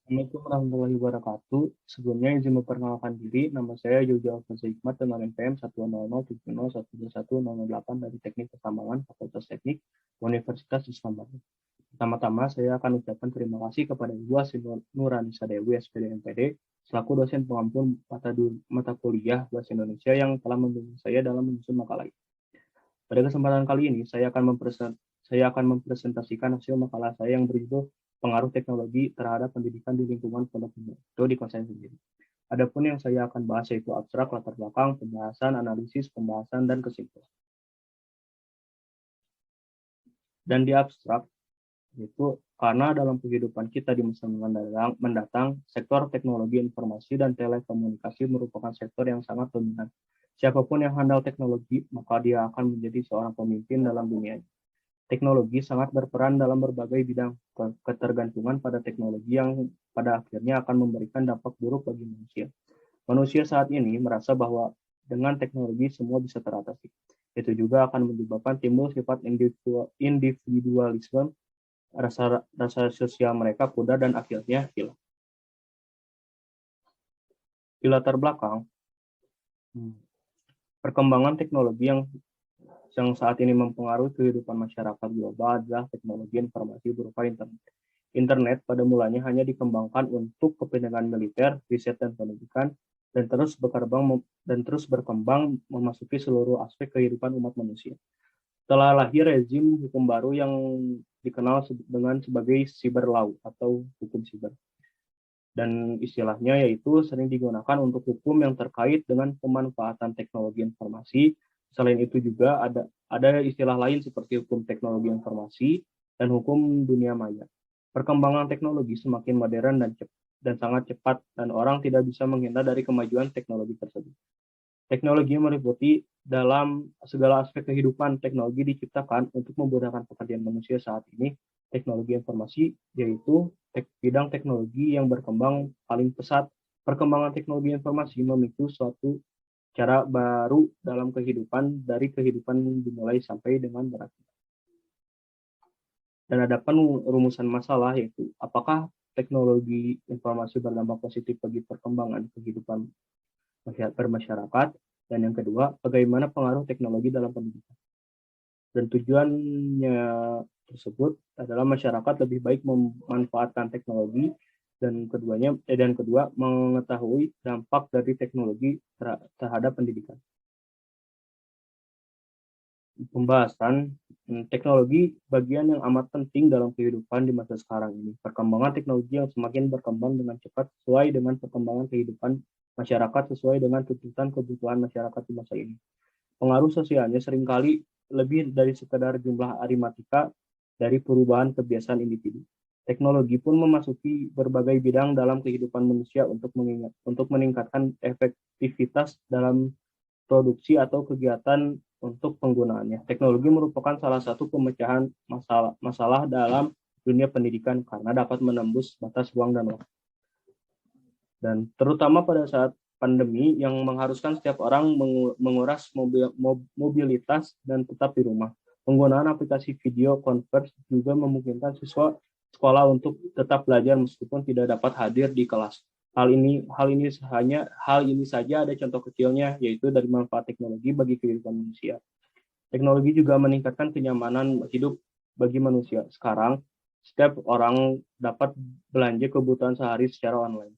Assalamualaikum warahmatullahi wabarakatuh. Sebelumnya izin memperkenalkan diri, nama saya Yoga Alfonso Hikmat dengan NPM 10070710108 dari Teknik Pertambangan Fakultas Teknik Universitas Islamabad. Pertama-tama saya akan ucapkan terima kasih kepada Ibu Asri Nuranisa Dewi SPD MPD selaku dosen pengampu mata kuliah Bahasa Indonesia yang telah membimbing saya dalam menyusun makalah ini. Pada kesempatan kali ini saya akan mempresentasikan hasil makalah saya yang berjudul Pengaruh Teknologi Terhadap Pendidikan di Lingkungan Pondok Itu di konsen sendiri. Adapun yang saya akan bahas yaitu abstrak, latar belakang, pembahasan, analisis, pembahasan, dan kesimpulan. Dan di abstrak, itu karena dalam kehidupan kita di masa mendatang, sektor teknologi informasi dan telekomunikasi merupakan sektor yang sangat dominan. Siapapun yang handal teknologi, maka dia akan menjadi seorang pemimpin dalam dunia. Teknologi sangat berperan dalam berbagai bidang. Ketergantungan pada teknologi yang pada akhirnya akan memberikan dampak buruk bagi manusia. Manusia saat ini merasa bahwa dengan teknologi semua bisa teratasi. Itu juga akan menyebabkan timbul sifat individualisme, rasa sosial mereka pudar dan akhirnya hilang. Di latar belakang, perkembangan teknologi yang saat ini mempengaruhi kehidupan masyarakat global adalah teknologi informasi berupa internet. Internet pada mulanya hanya dikembangkan untuk kepentingan militer, riset dan pendidikan, dan terus berkembang memasuki seluruh aspek kehidupan umat manusia. Telah lahir rezim hukum baru yang dikenal sebagai cyber law atau hukum siber. Dan istilahnya yaitu sering digunakan untuk hukum yang terkait dengan pemanfaatan teknologi informasi. Selain itu juga ada istilah lain seperti hukum teknologi informasi dan hukum dunia maya. Perkembangan teknologi semakin modern dan sangat cepat dan orang tidak bisa menghindar dari kemajuan teknologi tersebut. Teknologi meliputi dalam segala aspek kehidupan. Teknologi diciptakan untuk memudahkan pekerjaan manusia saat ini. Teknologi informasi yaitu bidang teknologi yang berkembang paling pesat. Perkembangan teknologi informasi memicu suatu cara baru dalam kehidupan, dari kehidupan dimulai sampai dengan berakhir. Dan ada rumusan masalah yaitu apakah teknologi informasi berdampak positif bagi perkembangan kehidupan bermasyarakat, dan yang kedua bagaimana pengaruh teknologi dalam pendidikan. Dan tujuannya tersebut adalah masyarakat lebih baik memanfaatkan teknologi dan kedua mengetahui dampak dari teknologi terhadap pendidikan. Pembahasan teknologi bagian yang amat penting dalam kehidupan di masa sekarang ini. Perkembangan teknologi yang semakin berkembang dengan cepat sesuai dengan perkembangan kehidupan masyarakat sesuai dengan tuntutan kebutuhan masyarakat di masa ini. Pengaruh sosialnya seringkali lebih dari sekedar jumlah aritmatika dari perubahan kebiasaan individu. Teknologi pun memasuki berbagai bidang dalam kehidupan manusia untuk meningkatkan efektivitas dalam produksi atau kegiatan untuk penggunaannya. Teknologi merupakan salah satu pemecahan masalah dalam dunia pendidikan karena dapat menembus batas ruang dan waktu. Dan terutama pada saat pandemi yang mengharuskan setiap orang menguras mobilitas dan tetap di rumah. Penggunaan aplikasi video conference juga memungkinkan siswa sekolah untuk tetap belajar meskipun tidak dapat hadir di kelas. Hal ini saja ada contoh kecilnya, yaitu dari manfaat teknologi bagi kehidupan manusia. Teknologi juga meningkatkan kenyamanan hidup bagi manusia. Sekarang, setiap orang dapat belanja kebutuhan sehari secara online.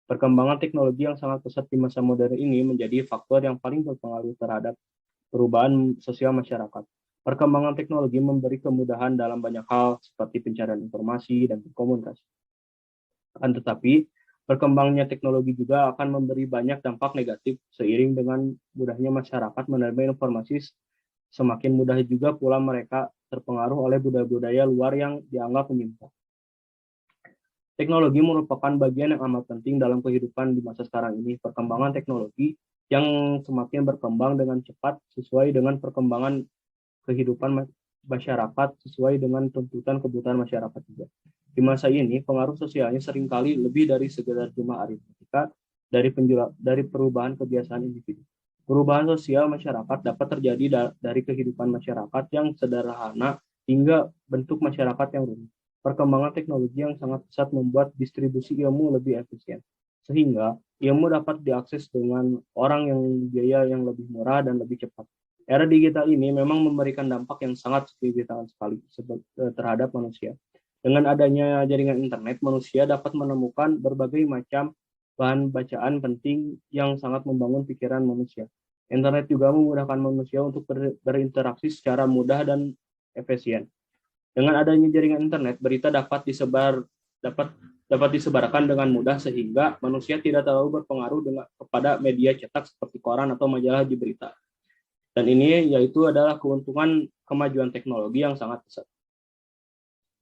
Perkembangan teknologi yang sangat pesat di masa modern ini menjadi faktor yang paling berpengaruh terhadap perubahan sosial masyarakat. Perkembangan teknologi memberi kemudahan dalam banyak hal seperti pencarian informasi dan komunikasi. Tetapi, perkembangannya teknologi juga akan memberi banyak dampak negatif seiring dengan mudahnya masyarakat menerima informasi. Semakin mudah juga pula mereka terpengaruh oleh budaya-budaya luar yang dianggap menyimpang. Teknologi merupakan bagian yang amat penting dalam kehidupan di masa sekarang ini. Perkembangan teknologi yang semakin berkembang dengan cepat sesuai dengan perkembangan kehidupan masyarakat sesuai dengan tuntutan kebutuhan masyarakat juga. Di masa ini, pengaruh sosialnya seringkali lebih dari sekedar jumlah aritmatika dari perubahan kebiasaan individu. Perubahan sosial masyarakat dapat terjadi dari kehidupan masyarakat yang sederhana hingga bentuk masyarakat yang rumit. Perkembangan teknologi yang sangat pesat membuat distribusi ilmu lebih efisien, sehingga ilmu dapat diakses dengan orang yang biaya yang lebih murah dan lebih cepat. Era digital ini memang memberikan dampak yang sangat signifikan sekali terhadap manusia. Dengan adanya jaringan internet, manusia dapat menemukan berbagai macam bahan bacaan penting yang sangat membangun pikiran manusia. Internet juga memudahkan manusia untuk berinteraksi secara mudah dan efisien. Dengan adanya jaringan internet, berita dapat disebarkan dengan mudah sehingga manusia tidak terlalu berpengaruh kepada media cetak seperti koran atau majalah di berita. Dan ini yaitu adalah keuntungan kemajuan teknologi yang sangat besar.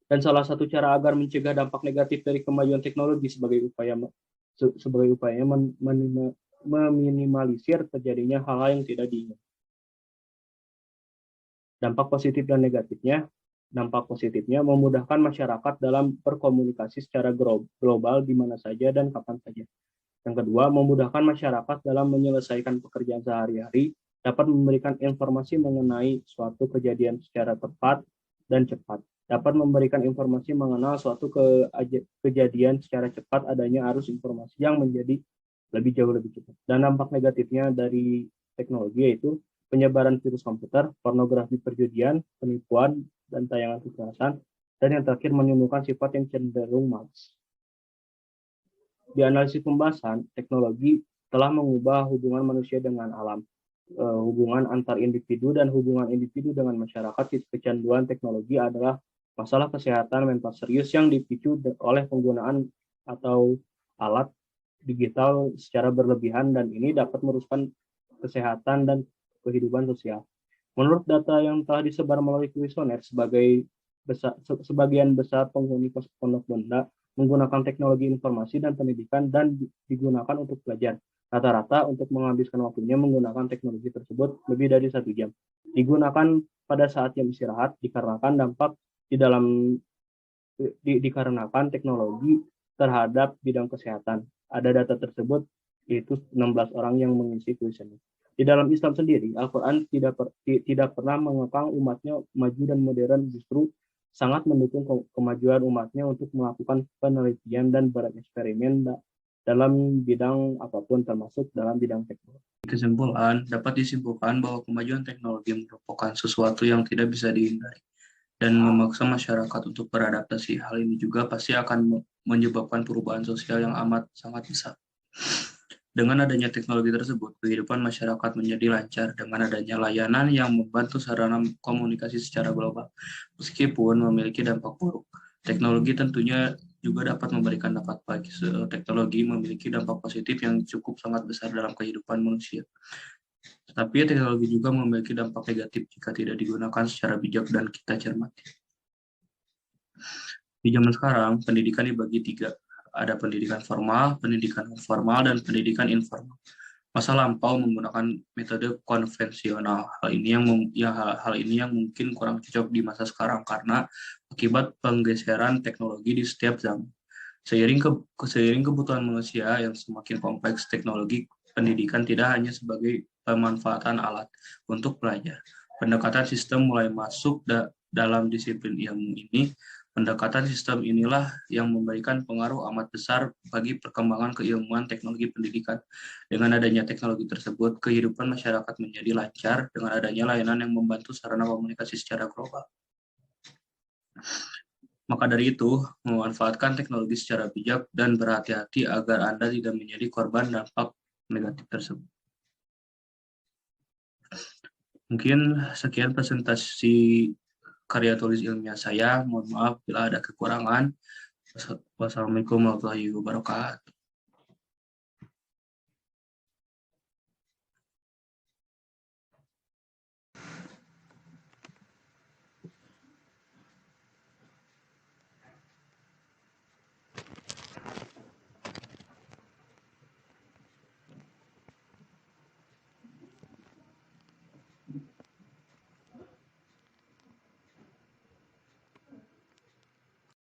Dan salah satu cara agar mencegah dampak negatif dari kemajuan teknologi sebagai upaya meminimalisir terjadinya hal-hal yang tidak diinginkan. Dampak positifnya memudahkan masyarakat dalam berkomunikasi secara global di mana saja dan kapan saja. Yang kedua, memudahkan masyarakat dalam menyelesaikan pekerjaan sehari-hari, dapat memberikan informasi mengenai suatu kejadian secara tepat dan cepat. Dapat memberikan informasi mengenal suatu kejadian secara cepat, adanya arus informasi yang menjadi jauh lebih cepat. Dan dampak negatifnya dari teknologi yaitu penyebaran virus komputer, pornografi perjudian, penipuan, dan tayangan kekerasan, dan yang terakhir menimbulkan sifat yang cenderung malas. Di analisis pembahasan, teknologi telah mengubah hubungan manusia dengan alam, hubungan antar individu dan hubungan individu dengan masyarakat. Kecanduan teknologi adalah masalah kesehatan mental serius yang dipicu oleh penggunaan atau alat digital secara berlebihan, dan ini dapat merusak kesehatan dan kehidupan sosial. Menurut data yang telah disebar melalui kuesioner, sebagian besar penghuni pondok benda menggunakan teknologi informasi dan pendidikan dan digunakan untuk belajar. Rata-rata untuk menghabiskan waktunya menggunakan teknologi tersebut lebih dari 1 jam. Digunakan pada saat jam istirahat dikarenakan dikarenakan teknologi terhadap bidang kesehatan. Ada data tersebut, yaitu 16 orang yang mengisi kuesioner. Di dalam Islam sendiri, Al-Quran tidak pernah mengekang umatnya maju dan modern, justru sangat mendukung kemajuan umatnya untuk melakukan penelitian dan bereksperimen dalam bidang apapun, termasuk dalam bidang teknologi. Kesimpulan, dapat disimpulkan bahwa kemajuan teknologi merupakan sesuatu yang tidak bisa dihindari dan memaksa masyarakat untuk beradaptasi. Hal ini juga pasti akan menyebabkan perubahan sosial yang amat sangat besar. Dengan adanya teknologi tersebut, kehidupan masyarakat menjadi lancar dengan adanya layanan yang membantu sarana komunikasi secara global. Meskipun memiliki dampak buruk, teknologi tentunya juga dapat memberikan dampak baik. Teknologi memiliki dampak positif yang cukup sangat besar dalam kehidupan manusia. Tetapi teknologi juga memiliki dampak negatif jika tidak digunakan secara bijak dan kita cermati. Di zaman sekarang, pendidikan dibagi 3. Ada pendidikan formal, pendidikan non formal, dan pendidikan informal. Masa lampau menggunakan metode konvensional. Hal ini yang mungkin kurang cocok di masa sekarang karena akibat penggeseran teknologi di setiap zaman. Seiring kebutuhan manusia yang semakin kompleks, teknologi pendidikan tidak hanya sebagai pemanfaatan alat untuk belajar. Pendekatan sistem mulai masuk dalam disiplin ilmu ini. Pendekatan sistem inilah yang memberikan pengaruh amat besar bagi perkembangan keilmuan teknologi pendidikan. Dengan adanya teknologi tersebut, kehidupan masyarakat menjadi lancar dengan adanya layanan yang membantu sarana komunikasi secara global. Maka dari itu, memanfaatkan teknologi secara bijak dan berhati-hati agar Anda tidak menjadi korban dampak negatif tersebut. Mungkin sekian presentasi karya tulis ilmiah saya. Mohon maaf bila ada kekurangan. Wassalamualaikum warahmatullahi wabarakatuh.